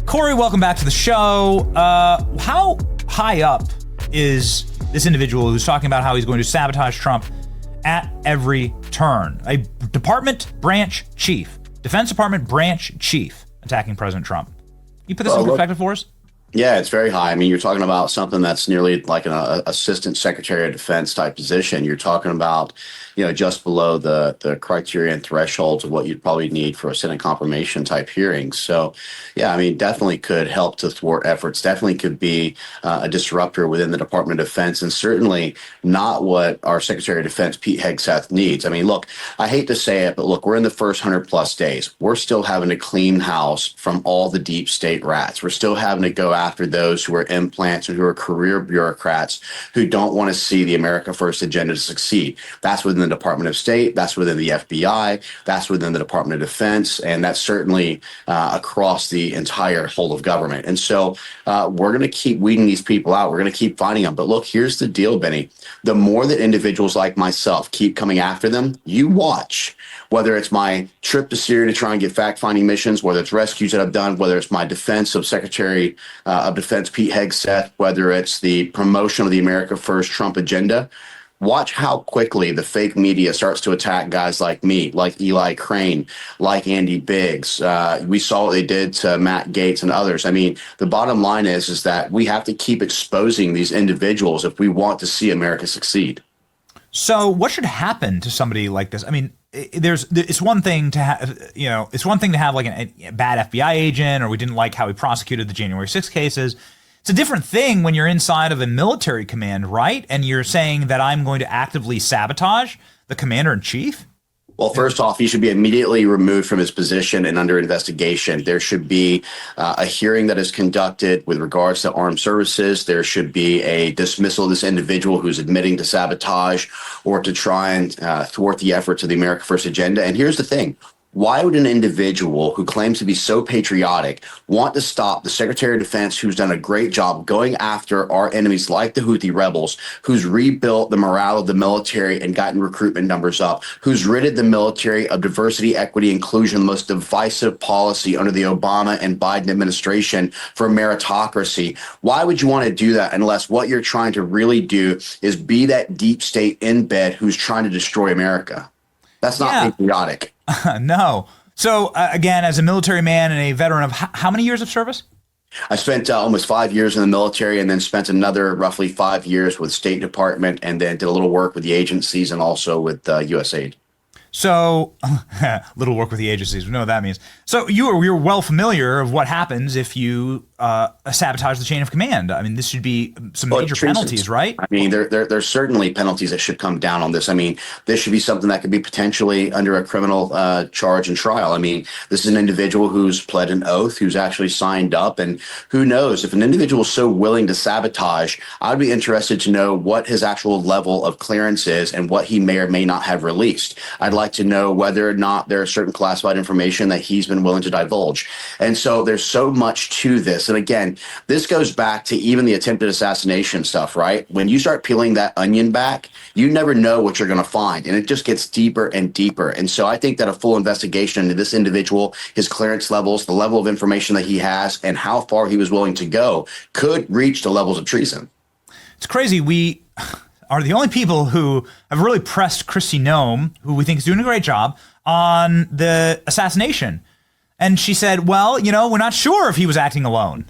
Corey, welcome back to the show. How high up is this individual who's talking about how he's going to sabotage Trump at every turn? A department branch chief, Defense Department branch chief attacking President Trump. Can you put this in perspective for us? Yeah, it's very high. I mean, you're talking about something that's nearly like an assistant secretary of defense type position. You're talking about, just below the criteria and thresholds of what you'd probably need for a Senate confirmation type hearing. So, yeah, I mean, definitely could help to thwart efforts, definitely could be a disruptor within the Department of Defense, and certainly not what our Secretary of Defense, Pete Hegseth, needs. I mean, look, I hate to say it, but look, we're in the first 100+ days. We're still having to clean house from all the deep state rats. We're still having to go after those who are implants and who are career bureaucrats who don't want to see the America First agenda to succeed. That's within the Department of State, that's within the FBI, that's within the Department of Defense, and that's certainly across the entire whole of government. And so we're going to keep weeding these people out. We're going to keep finding them. But look, here's the deal, Benny. The more that individuals like myself keep coming after them, you watch. Whether it's my trip to Syria to try and get fact-finding missions, whether it's rescues that I've done, whether it's my defense of Secretary of Defense Pete Hegseth, whether it's the promotion of the America First Trump agenda, watch how quickly the fake media starts to attack guys like me, like Eli Crane, like Andy Biggs. We saw what they did to Matt Gaetz and others. I mean, the bottom line is that we have to keep exposing these individuals if we want to see America succeed. So what should happen to somebody like this? I mean, it's one thing to have, it's one thing to have like a bad FBI agent, or we didn't like how he prosecuted the January 6th cases. It's a different thing when you're inside of a military command, right? And you're saying that I'm going to actively sabotage the commander in chief? Well, first off, he should be immediately removed from his position and under investigation. There should be a hearing that is conducted with regards to armed services. There should be a dismissal of this individual who's admitting to sabotage or to try and thwart the efforts of the America First agenda. And here's the thing. Why would an individual who claims to be so patriotic want to stop the Secretary of Defense, who's done a great job going after our enemies like the Houthi rebels, who's rebuilt the morale of the military and gotten recruitment numbers up, who's ridded the military of diversity, equity, inclusion, the most divisive policy under the Obama and Biden administration for meritocracy? Why would you want to do that unless what you're trying to really do is be that deep state in bed who's trying to destroy America? That's not patriotic. No. So again, as a military man and a veteran of how many years of service? I spent almost 5 years in the military, and then spent another roughly 5 years with State Department, and then did a little work with the agencies and also with USAID. So little work with the agencies. We know what that means. So you're well familiar of what happens if you sabotage the chain of command. I mean, this should be some major penalties, right? I mean, there's certainly penalties that should come down on this. I mean, this should be something that could be potentially under a criminal charge and trial. I mean, this is an individual who's pled an oath, who's actually signed up, and who knows, if an individual is so willing to sabotage, I'd be interested to know what his actual level of clearance is and what he may or may not have released. I'd like to know whether or not there is certain classified information that he's been willing to divulge. And so there's so much to this. And again, this goes back to even the attempted assassination stuff, right? When you start peeling that onion back, you never know what you're going to find. And it just gets deeper and deeper. And so I think that a full investigation into this individual, his clearance levels, the level of information that he has, and how far he was willing to go could reach the levels of treason. It's crazy. We are the only people who have really pressed Kristi Noem, who we think is doing a great job, on the assassination. And she said, well, we're not sure if he was acting alone.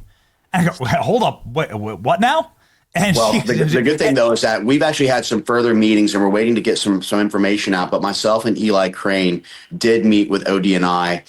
And I go, hold up, what now? And well, the good thing, though, is that we've actually had some further meetings, and we're waiting to get some information out. But myself and Eli Crane did meet with ODNI.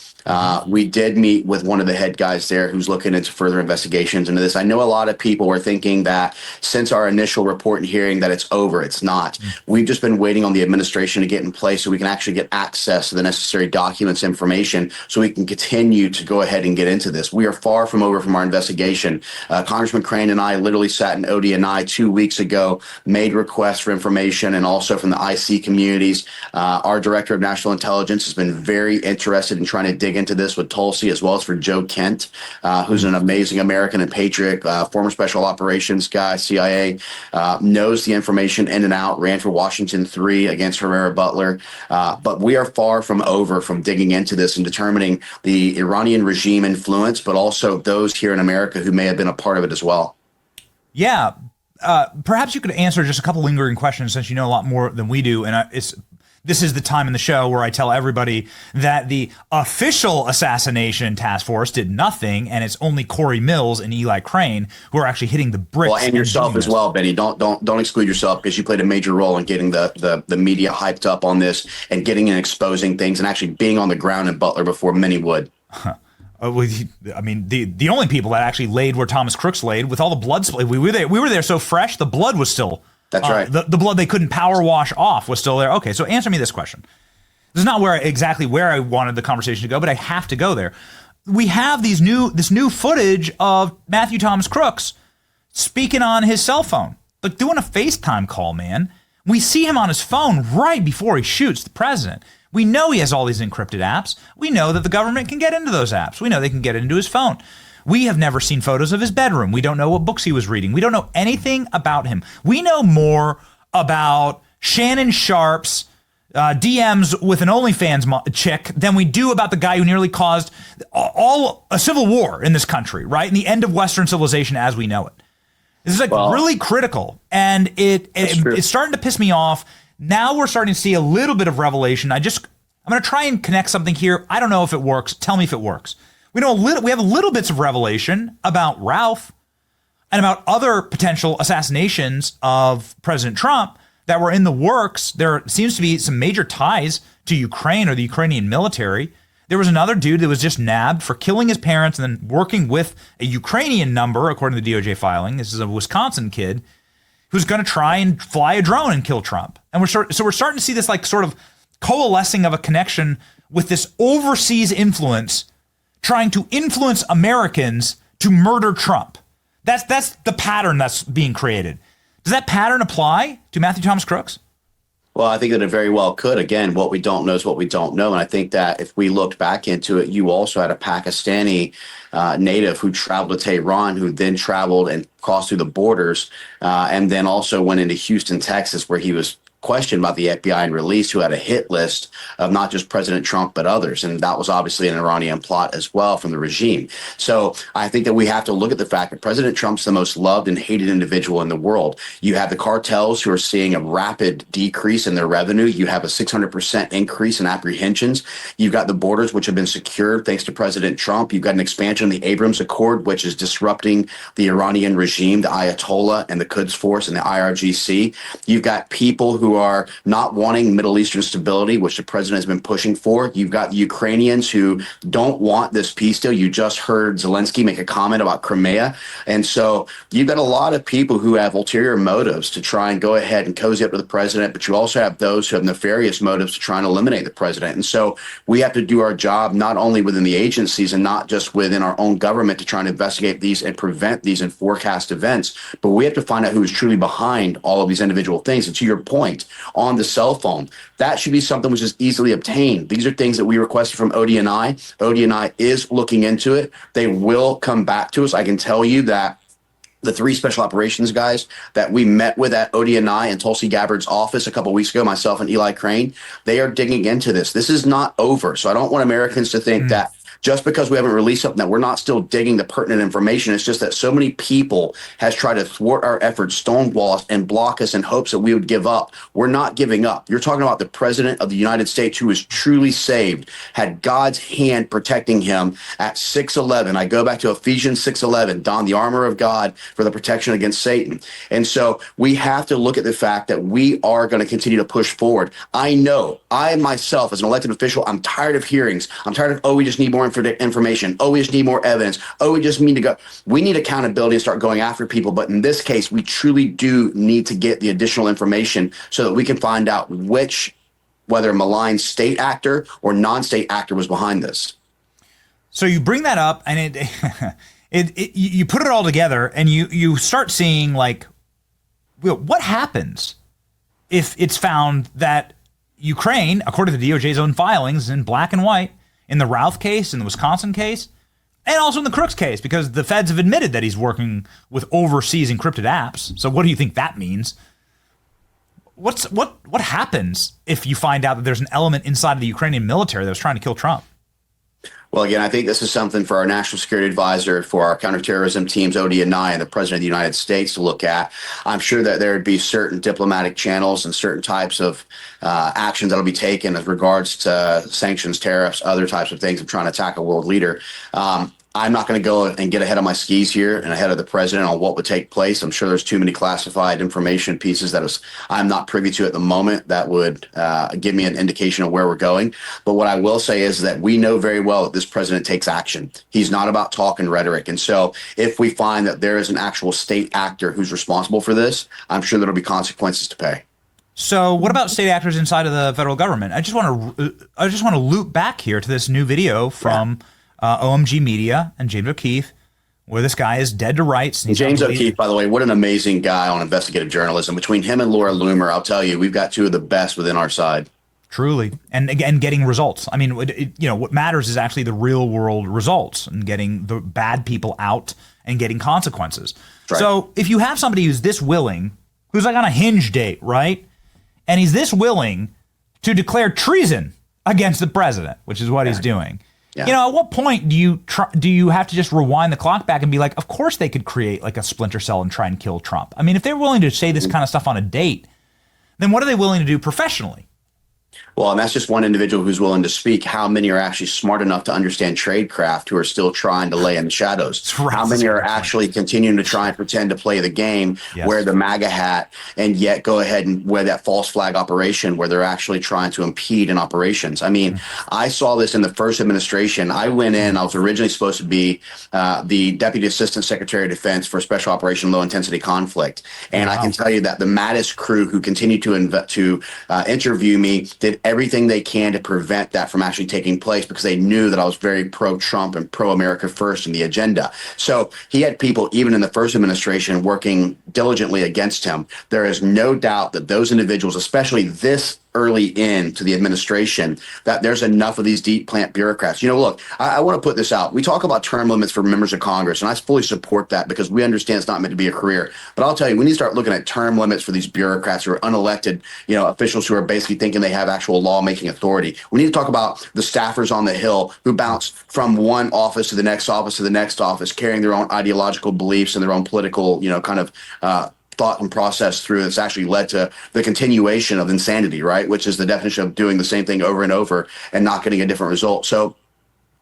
We did meet with one of the head guys there who's looking into further investigations into this. I know a lot of people were thinking that since our initial report and hearing that it's over. It's not. We've just been waiting on the administration to get in place so we can actually get access to the necessary documents, information, so we can continue to go ahead and get into this. We are far from over from our investigation. Congressman Crane and I literally sat in ODNI ODNI 2 weeks ago, made requests for information, and also from the IC communities. Our director of national intelligence has been very interested in trying to dig into this with Tulsi, as well as for Joe Kent, who's an amazing American and patriot, former special operations guy, CIA, knows the information in and out, ran for Washington 3 against Herrera Butler. But we are far from over from digging into this and determining the Iranian regime influence, but also those here in America who may have been a part of it as well. Yeah. Perhaps you could answer just a couple lingering questions, since you know a lot more than we do. And this is the time in the show where I tell everybody that the official assassination task force did nothing, and it's only Corey Mills and Eli Crane who are actually hitting the bricks. Well, and yourself as well, Benny. Don't exclude yourself, because you played a major role in getting the media hyped up on this and getting and exposing things and actually being on the ground in Butler before many would. I mean, the only people that actually laid where Thomas Crooks laid, with all the blood split. We were there so fresh, the blood was still. That's right. The blood they couldn't power wash off was still there. Okay, so answer me this question. This is not exactly where I wanted the conversation to go, but I have to go there. We have this new footage of Matthew Thomas Crooks speaking on his cell phone, like doing a FaceTime call, man. We see him on his phone right before he shoots the president. We know he has all these encrypted apps. We know that the government can get into those apps. We know they can get into his phone. We have never seen photos of his bedroom. We don't know what books he was reading. We don't know anything about him. We know more about Shannon Sharp's DMs with an OnlyFans chick than we do about the guy who nearly caused a civil war in this country, right? And the end of Western civilization as we know it. This is really critical, and it's starting to piss me off. Now we're starting to see a little bit of revelation. I'm going to try and connect something here. I don't know if it works. Tell me if it works. We have little bits of revelation about Ralph and about other potential assassinations of President Trump that were in the works. There seems to be some major ties to Ukraine or the Ukrainian military. There was another dude that was just nabbed for killing his parents and then working with a Ukrainian number, according to the DOJ filing. This is a Wisconsin kid who's going to try and fly a drone and kill Trump. And we're starting to see this like sort of coalescing of a connection with this overseas influence trying to influence Americans to murder Trump. That's the pattern that's being created. Does that pattern apply to Matthew Thomas Crooks? Well, I think that it very well could. Again, what we don't know is what we don't know. And I think that if we looked back into it, you also had a Pakistani native who traveled to Tehran, who then traveled and crossed through the borders, and then also went into Houston, Texas, where he was questioned by the FBI and released, who had a hit list of not just President Trump, but others. And that was obviously an Iranian plot as well from the regime. So I think that we have to look at the fact that President Trump's the most loved and hated individual in the world. You have the cartels who are seeing a rapid decrease in their revenue. You have a 600% increase in apprehensions. You've got the borders, which have been secured thanks to President Trump. You've got an expansion of the Abrams Accord, which is disrupting the Iranian regime, the Ayatollah and the Quds Force and the IRGC. You've got people who are not wanting Middle Eastern stability, which the president has been pushing for. You've got Ukrainians who don't want this peace deal. You just heard Zelensky make a comment about Crimea. And so you've got a lot of people who have ulterior motives to try and go ahead and cozy up to the president, but you also have those who have nefarious motives to try and eliminate the president. And so we have to do our job not only within the agencies and not just within our own government to try and investigate these and prevent these and forecast events, but we have to find out who is truly behind all of these individual things. And to your point, on the cell phone, that should be something which is easily obtained. These are things that we requested from ODNI. ODNI is looking into it. They will come back to us. I can tell you that the 3 special operations guys that we met with at ODNI and Tulsi Gabbard's office a couple of weeks ago, myself and Eli Crane, they are digging into this. This is not over. So I don't want Americans to think that just because we haven't released something that we're not still digging the pertinent information. It's just that so many people has tried to thwart our efforts, stonewall us, and block us in hopes that we would give up. We're not giving up. You're talking about the president of the United States who was truly saved, had God's hand protecting him at 6'11". I go back to Ephesians 6:11, don the armor of God for the protection against Satan. And so we have to look at the fact that we are going to continue to push forward. I know, I myself as an elected official, I'm tired of hearings. I'm tired of, we just need more information. We just need more evidence. We just need to go. We need accountability and start going after people. But in this case, we truly do need to get the additional information so that we can find out whether a malign state actor or non-state actor was behind this. So you bring that up and you put it all together and you start seeing like what happens if it's found that Ukraine, according to the DOJ's own filings in black and white, in the Routh case, in the Wisconsin case, and also in the Crooks case, because the feds have admitted that he's working with overseas encrypted apps. So what do you think that means? What happens if you find out that there's an element inside of the Ukrainian military that was trying to kill Trump? Well, again, I think this is something for our national security advisor, for our counterterrorism teams, Odie and Nye, and the president of the United States to look at. I'm sure that there would be certain diplomatic channels and certain types of actions that will be taken as regards to sanctions, tariffs, other types of things of trying to attack a world leader. I'm not going to go and get ahead of my skis here and ahead of the president on what would take place. I'm sure there's too many classified information pieces I'm not privy to at the moment that would give me an indication of where we're going. But what I will say is that we know very well that this president takes action. He's not about talk and rhetoric. And so if we find that there is an actual state actor who's responsible for this, I'm sure there'll be consequences to pay. So what about state actors inside of the federal government? I just want to loop back here to this new video from OMG Media and James O'Keefe, where this guy is dead to rights. And James O'Keefe, by the way, what an amazing guy on investigative journalism. Between him and Laura Loomer, I'll tell you, we've got two of the best within our side. Truly. And again, getting results. I mean, what matters is actually the real world results and getting the bad people out and getting consequences. Right. So if you have somebody who's this willing, who's like on a hinge date, right? And he's this willing to declare treason against the president, which is what he's doing. Yeah. At what point do you have to just rewind the clock back and be like, of course they could create like a splinter cell and try and kill Trump? I mean, if they're willing to say this kind of stuff on a date, then what are they willing to do professionally? Well, and that's just one individual who's willing to speak. How many are actually smart enough to understand tradecraft who are still trying to lay in the shadows? Right. How many are actually continuing to try and pretend to play the game, wear the MAGA hat, and yet go ahead and wear that false flag operation where they're actually trying to impede in operations? I mean, I saw this in the first administration. I went in, I was originally supposed to be the Deputy Assistant Secretary of Defense for Special Operation Low Intensity Conflict. And I can tell you that the Mattis crew who continued to interview me did everything they can to prevent that from actually taking place because they knew that I was very pro-Trump and pro-America first in the agenda. So he had people, even in the first administration, working diligently against him. There is no doubt that those individuals, especially this early into the administration, that there's enough of these deep plant bureaucrats. Look, I want to put this out. We talk about term limits for members of Congress, and I fully support that because we understand it's not meant to be a career. But I'll tell you, we need to start looking at term limits for these bureaucrats who are unelected, officials who are basically thinking they have actual lawmaking authority. We need to talk about the staffers on the Hill who bounce from one office to the next office to the next office, carrying their own ideological beliefs and their own political, thought and process through. It's actually led to the continuation of insanity, right? Which is the definition of doing the same thing over and over and not getting a different result. So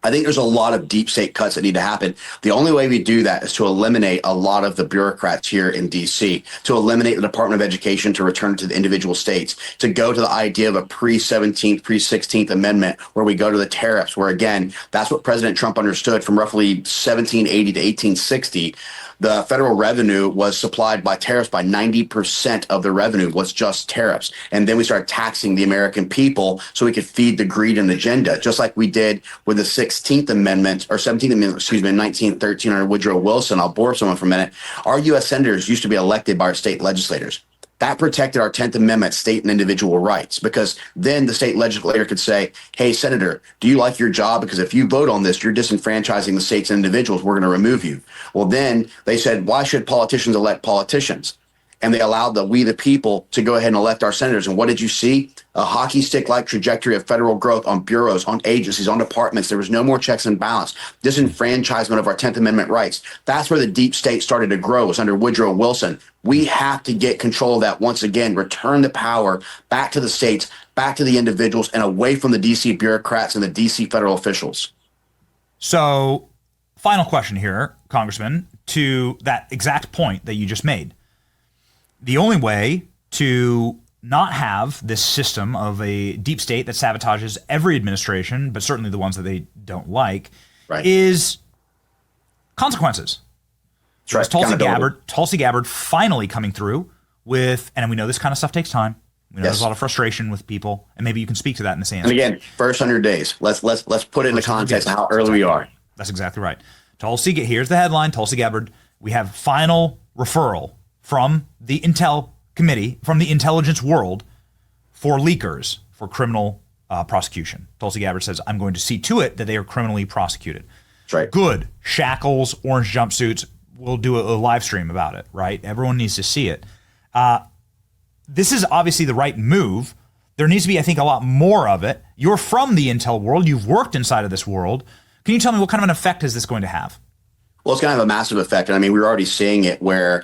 I think there's a lot of deep state cuts that need to happen. The only way we do that is to eliminate a lot of the bureaucrats here in D.C., to eliminate the Department of Education, to return to the individual states, to go to the idea of a pre-17th, pre-16th Amendment, where we go to the tariffs, where, again, that's what President Trump understood from roughly 1780 to 1860. The federal revenue was supplied by tariffs. By 90% of the revenue was just tariffs. And then we started taxing the American people so we could feed the greed and agenda, just like we did with the 17th Amendment, in 1913 under Woodrow Wilson. I'll bore someone for a minute. Our U.S. senators used to be elected by our state legislators. That protected our 10th Amendment state and individual rights, because then the state legislator could say, hey, Senator, do you like your job? Because if you vote on this, you're disenfranchising the states and individuals. We're going to remove you. Well, then they said, why should politicians elect politicians? And they allowed we the people to go ahead and elect our senators. And what did you see? A hockey stick-like trajectory of federal growth on bureaus, on agencies, on departments. There was no more checks and balance. Disenfranchisement of our 10th Amendment rights. That's where the deep state started to grow, was under Woodrow Wilson. We have to get control of that once again, return the power back to the states, back to the individuals, and away from the D.C. bureaucrats and the D.C. federal officials. So, final question here, Congressman, to that exact point that you just made. The only way to not have this system of a deep state that sabotages every administration, but certainly the ones that they don't like, is consequences. Right. Tulsi Gabbard finally coming through with, and we know this kind of stuff takes time. We know there's a lot of frustration with people, and maybe you can speak to that in this answer. And again, first 100 days. Let's put it into context of how early we are. That's exactly right. Here's the headline: Tulsi Gabbard. We have final referral from the Intel Committee, from the intelligence world, for leakers for criminal prosecution. Tulsi Gabbard says, I'm going to see to it that they are criminally prosecuted. That's right. Good. Shackles, orange jumpsuits. We'll do a live stream about it, right? Everyone needs to see it. This is obviously the right move. There needs to be, I think, a lot more of it. You're from the Intel world. You've worked inside of this world. Can you tell me what kind of an effect is this going to have? Well, it's going to have a massive effect. And I mean, we're already seeing it where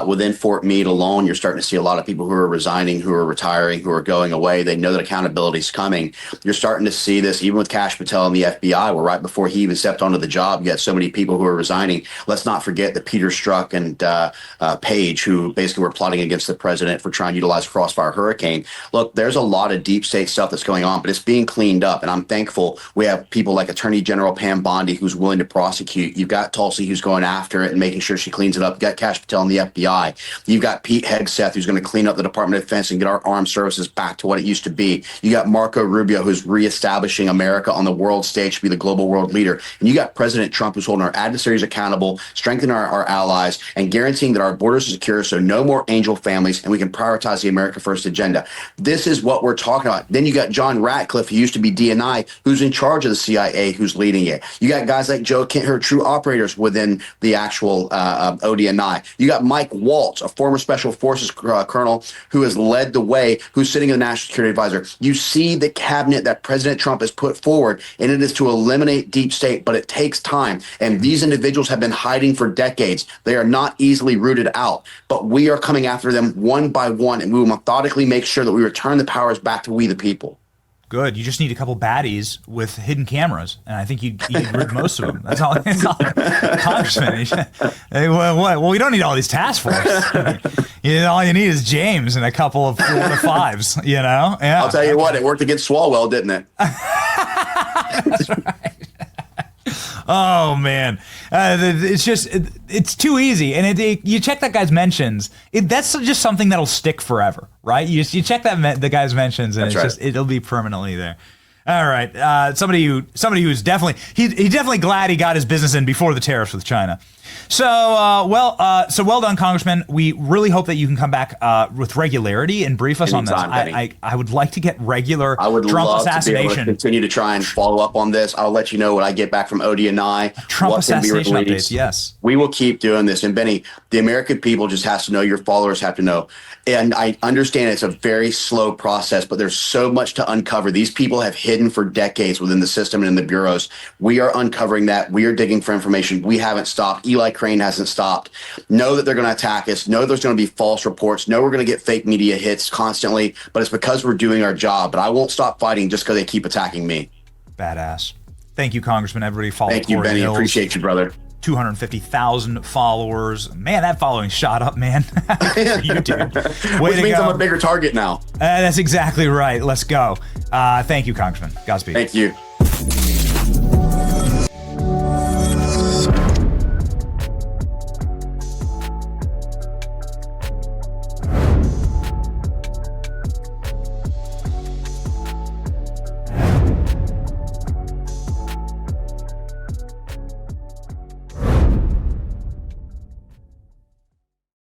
within Fort Meade alone, you're starting to see a lot of people who are resigning, who are retiring, who are going away. They know that accountability is coming. You're starting to see this even with Kash Patel and the FBI, where right before he even stepped onto the job, you had so many people who are resigning. Let's not forget that Peter Strzok and Page, who basically were plotting against the president for trying to utilize Crossfire Hurricane. Look, there's a lot of deep state stuff that's going on, but it's being cleaned up. And I'm thankful we have people like Attorney General Pam Bondi, who's willing to prosecute. You've got Tulsi, who's going after it and making sure she cleans it up. You've got Kash Patel and the FBI. You've got Pete Hegseth, who's going to clean up the Department of Defense and get our armed services back to what it used to be. You got Marco Rubio, who's reestablishing America on the world stage to be the global world leader. And you got President Trump, who's holding our adversaries accountable, strengthening our allies, and guaranteeing that our borders are secure, so no more angel families, and we can prioritize the America First agenda. This is what we're talking about. Then you got John Ratcliffe, who used to be DNI, who's in charge of the CIA, who's leading it. You got guys like Joe Kent, who are true operators within the actual ODNI. You got Mike Waltz, a former Special Forces colonel who has led the way, who's sitting in the National Security Advisor. You see the cabinet that President Trump has put forward, and it is to eliminate deep state, but it takes time. And these individuals have been hiding for decades. They are not easily rooted out, but we are coming after them one by one, and we will methodically make sure that we return the powers back to we the people. Good. You just need a couple baddies with hidden cameras, and I think you'd rid most of them. That's all. Congressman. Well, we don't need all these task force. All you need is James and a couple of 4 to 5s. Yeah. I'll tell you what, it worked against Swalwell, didn't it? That's right. Oh man, it's too easy, and you check that guy's mentions. That's just something that'll stick forever, right? You check the guy's mentions, and it'll be permanently there. All right, somebody who's definitely he's definitely glad he got his business in before the tariffs with China. So well done, Congressman. We really hope that you can come back with regularity and brief us Anytime, on this. I would like to get regular I would Trump love assassination. to be able to continue to try and follow up on this. I'll let you know when I get back from ODNI. Trump assassination updates, yes. We will keep doing this. And Benny, the American people just has to know, your followers have to know. And I understand it's a very slow process, but there's so much to uncover. These people have hidden for decades within the system and in the bureaus. We are uncovering that. We are digging for information. We haven't stopped. Eli Crane hasn't stopped. Know that they're going to attack us. Know there's going to be false reports. Know we're going to get fake media hits constantly, but it's because we're doing our job. But I won't stop fighting just because they keep attacking me. Badass. Thank you, Congressman. Everybody follow Thank you, Corey Benny. Hills. Appreciate you, brother. 250,000 followers. Man, that following shot up, man. You, dude. Which means I'm a bigger target now. That's exactly right. Let's go. Thank you, Congressman. Godspeed. Thank you.